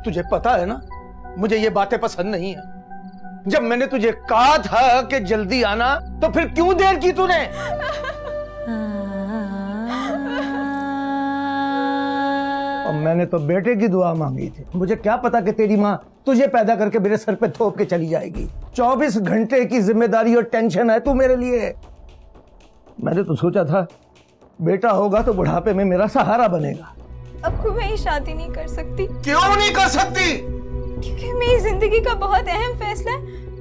तुझे पता है ना, मुझे ये बातें पसंद नहीं है। जब मैंने तुझे कहा था कि जल्दी आना, तो फिर क्यों देर की तूने? और मैंने तो बेटे की दुआ मांगी थी। मुझे क्या पता कि तेरी माँ तुझे पैदा करके मेरे सर पे थोप के चली जाएगी। 24 घंटे की जिम्मेदारी और टेंशन है तू मेरे लिए। मैंने तो सोचा था बेटा होगा तो बुढ़ापे में मेरा सहारा बनेगा। अब मैं ये शादी नहीं कर सकती। क्यों नहीं कर सकती? क्योंकि मेरी जिंदगी का बहुत अहम फैसला है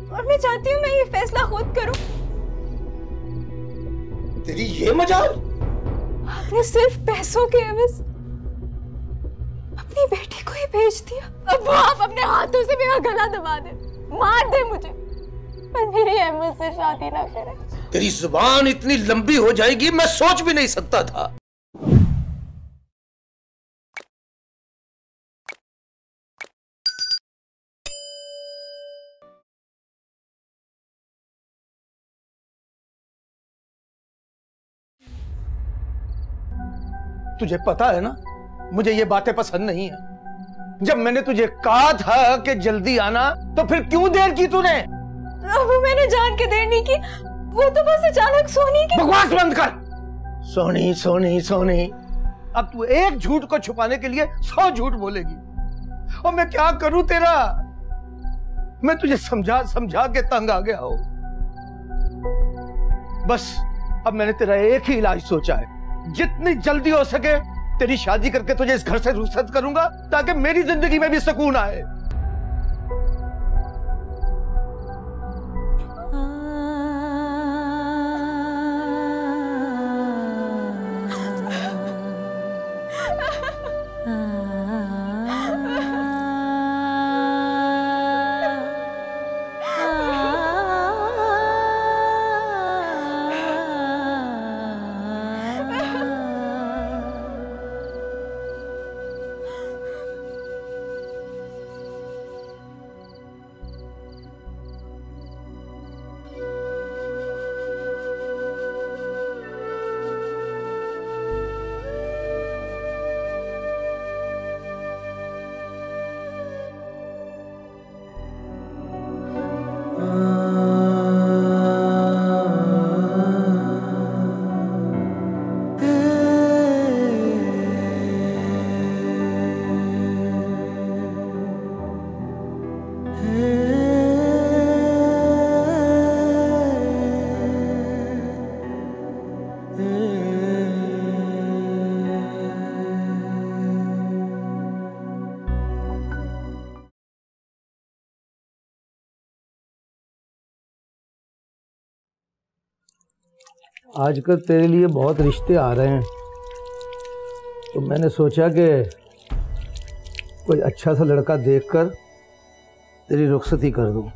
और मैं चाहती हूँ मैं ये फैसला खुद करूँ। तेरी ये मजाल? आपने सिर्फ पैसों के एवज अपनी बेटी को ही भेज दिया। अब वो आप अपने हाथों से मेरा गला दबा दे, मार दे मुझे, पर मेरी अहमद से शादी ना करे। तेरी जुबान इतनी लंबी हो जाएगी मैं सोच भी नहीं सकता था। तुझे पता है ना, मुझे ये बातें पसंद नहीं है। जब मैंने तुझे कहा था कि जल्दी आना, तो फिर क्यों देर की तूने? वो मैंने जान के देर नहीं की, वो तो बस अचानक सोनी की। बकवास बंद कर। सोनी सोनी सोनी, अब तू एक झूठ को छुपाने के लिए 100 झूठ बोलेगी, और मैं क्या करूं तेरा? मैं तुझे समझा समझा के तंग आ गया हूं। बस अब मैंने तेरा एक ही इलाज सोचा है, जितनी जल्दी हो सके तेरी शादी करके तुझे इस घर से रुखसत करूंगा, ताकि मेरी जिंदगी में भी सुकून आए। आजकल तेरे लिए बहुत रिश्ते आ रहे हैं, तो मैंने सोचा कि कोई अच्छा सा लड़का देखकर तेरी रुखसती कर दूं।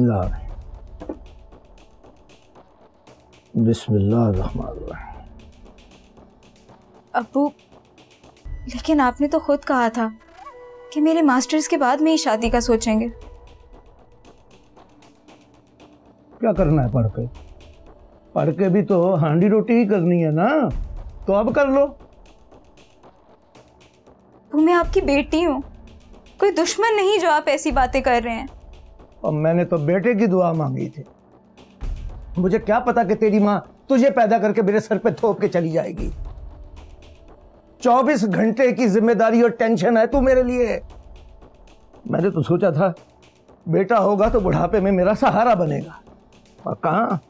ला बिस्मिल्लाहिर्रहमानिर्रहीम। अब्बू, लेकिन आपने तो खुद कहा था कि मेरे मास्टर्स के बाद में ही शादी का सोचेंगे। क्या करना है पढ़ के? पढ़ के भी तो हांडी रोटी ही करनी है ना, तो अब कर लो। वो मैं आपकी बेटी हूँ, कोई दुश्मन नहीं जो आप ऐसी बातें कर रहे हैं। और मैंने तो बेटे की दुआ मांगी थी। मुझे क्या पता कि तेरी माँ तुझे पैदा करके मेरे सर पे थोप के चली जाएगी। 24 घंटे की जिम्मेदारी और टेंशन है तू मेरे लिए। मैंने तो सोचा था बेटा होगा तो बुढ़ापे में मेरा सहारा बनेगा, और कहाँ।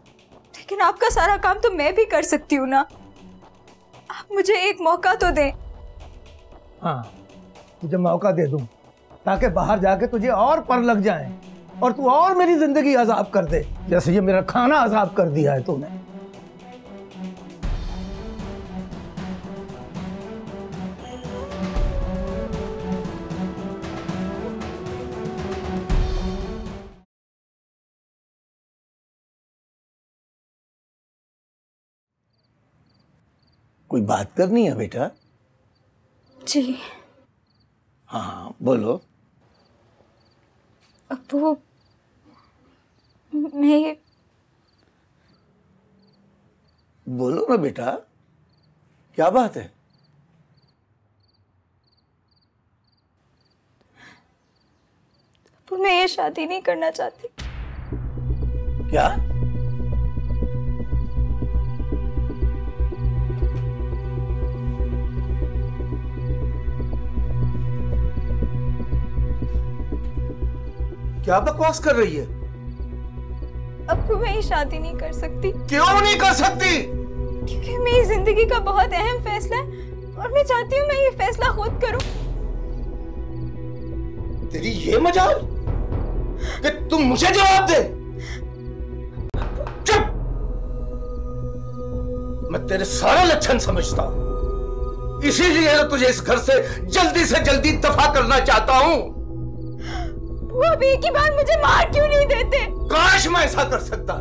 लेकिन आपका सारा काम तो मैं भी कर सकती हूँ ना। आप मुझे एक मौका तो दें। हाँ, तुझे मौका दे दूं, ताकि बाहर जाके तुझे और पर लग जाए और तू और मेरी जिंदगी अजाब कर दे, जैसे ये मेरा खाना अजाब कर दिया है तूने। कोई बात करनी है बेटा? जी। हाँ बोलो। अब्बू, मैं ये बोलो ना बेटा, क्या बात है? अब्बू, मैं ये शादी नहीं करना चाहती। क्या? क्या बकवास कर रही है? अब्बू, मैं ये शादी नहीं कर सकती। क्यों नहीं कर सकती? क्योंकि मेरी जिंदगी का बहुत अहम फैसला है और मैं चाहती हूँ मैं ये फैसला खुद करूं। तेरी ये मजाल कि तुम मुझे जवाब दे। चुप! मैं तेरे सारे लक्षण समझता हूं, इसीलिए तो तुझे इस घर से जल्दी दफा करना चाहता हूं। वो अब एक ही बार मुझे मार क्यों नहीं देते? काश मैं ऐसा कर सकता,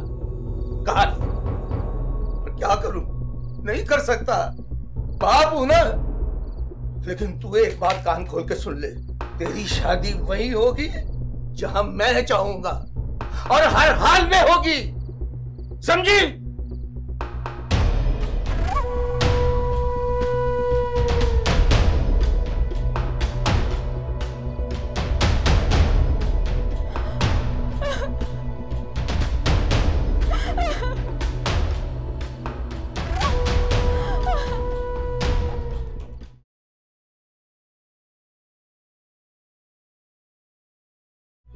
काश। पर क्या करूं, नहीं कर सकता, बाप हूं ना। लेकिन तू एक बात कान खोल के सुन ले, तेरी शादी वही होगी जहां मैं चाहूंगा और हर हाल में होगी, समझी?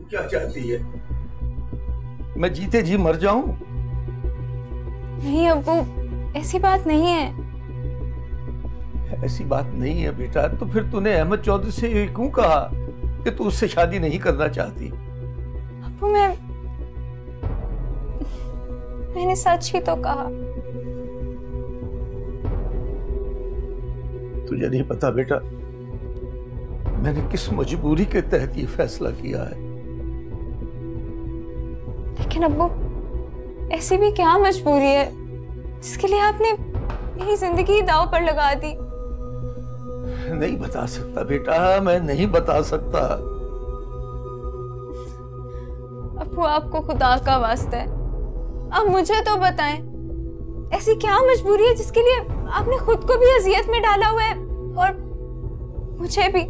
क्या चाहती है? मैं जीते जी मर जाऊं? नहीं अब्बू, ऐसी बात नहीं है। ऐसी बात नहीं है बेटा, तो फिर तूने अहमद चौधरी से ये क्यों कहा कि तू उससे शादी नहीं करना चाहती? अब्बू, मैंने सच ही तो कहा। तुझे नहीं पता बेटा, मैंने किस मजबूरी के तहत ये फैसला किया है। लेकिन अब्बू, ऐसी भी क्या मजबूरी है जिसके लिए आपने मेरी जिंदगी दांव पर लगा दी? नहीं बता सकता बेटा, मैं नहीं बता सकता। अब्बू, आपको खुदा का वास्ता है, आप मुझे तो बताएं, ऐसी क्या मजबूरी है जिसके लिए आपने खुद को भी अजियत में डाला हुआ है और मुझे भी?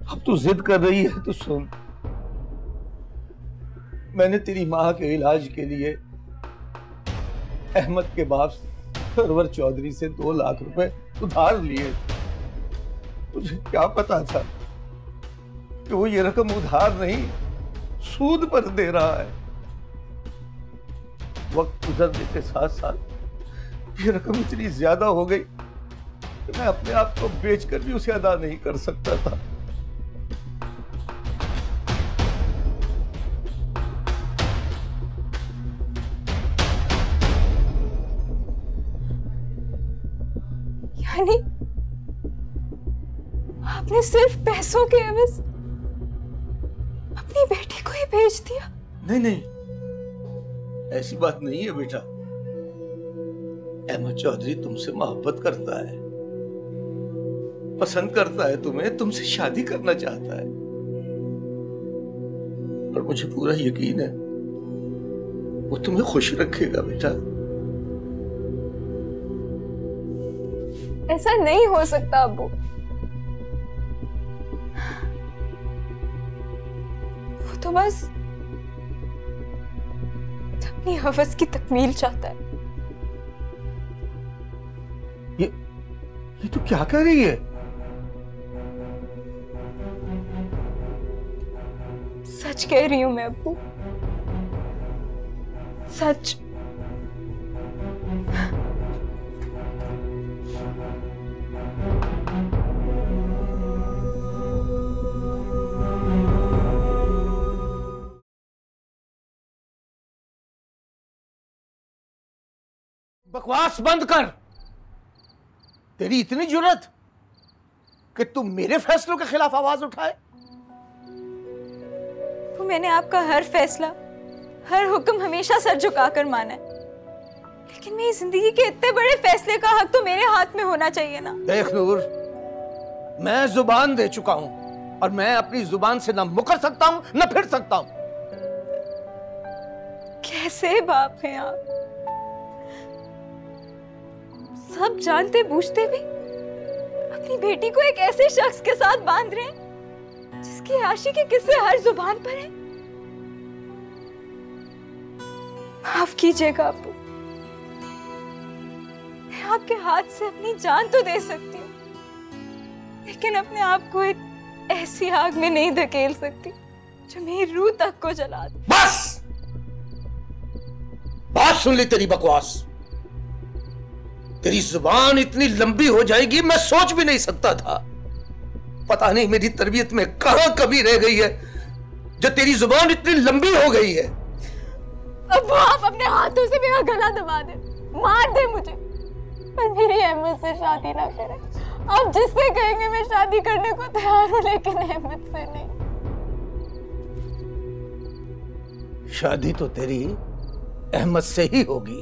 अब तू जिद कर रही है तो सुन, मैंने तेरी मां के इलाज के लिए अहमद के बाप सरवर चौधरी से 2 लाख रुपए उधार लिए। मुझे क्या पता था कि वो ये रकम उधार नहीं, सूद पर दे रहा है। वक्त गुजरने के साथ साथ ये रकम इतनी ज्यादा हो गई कि मैं अपने आप को बेचकर भी उसे अदा नहीं कर सकता था। यानी आपने सिर्फ पैसों के एवज अपनी बेटी को ही भेज दिया? नहीं नहीं, ऐसी बात नहीं है बेटा। अहमद चौधरी तुमसे मोहब्बत करता है, पसंद करता है तुम्हें, तुमसे शादी करना चाहता है। और मुझे पूरा यकीन है वो तुम्हें खुश रखेगा बेटा। ऐसा नहीं हो सकता अब्बू। वो तो बस अपनी हवस की तकमील चाहता है। ये तो क्या कर रही है? सच कह रही हूं मैं अब्बू, सच। बकवास बंद कर। तेरी इतनी जुर्रत कि तुम मेरे फैसलों के खिलाफ आवाज उठाए? तो मैंने आपका हर फैसला हर हुक्म हमेशा सर झुकाकर माना है, लेकिन मेरी जिंदगी के इतने बड़े फैसले का हक तो मेरे हाथ में होना चाहिए ना। देख नूर, मैं जुबान दे चुका हूं और मैं अपनी जुबान से ना मुकर सकता हूं ना फिर सकता हूं। कैसे बाप हैं आप? सब जानते बूझते भी अपनी बेटी को एक ऐसे शख्स के साथ बांध रहे हैं जिसकी आशिकी किस्से हर जुबान पर है। माफ कीजिएगा आपू, मैं आपके हाथ से अपनी जान तो दे सकती हूँ, लेकिन अपने आप को एक ऐसी आग में नहीं धकेल सकती जो मेरी रूह तक को जला दे। बस बात सुन ली तेरी बकवास। तेरी जुबान इतनी लंबी हो जाएगी मैं सोच भी नहीं सकता था। पता नहीं मेरी तरबियत में कहां कमी रह गई है जो तेरी जुबान इतनी लंबी हो गई है। अब आप अपने हाथों से मेरा गला दबा दे, मार दे मुझे, पर मेरी अहमद से शादी ना करें। आप जिससे कहेंगे मैं शादी करने को तैयार हूं, लेकिन अहमद से नहीं। शादी तो तेरी अहमद से ही होगी।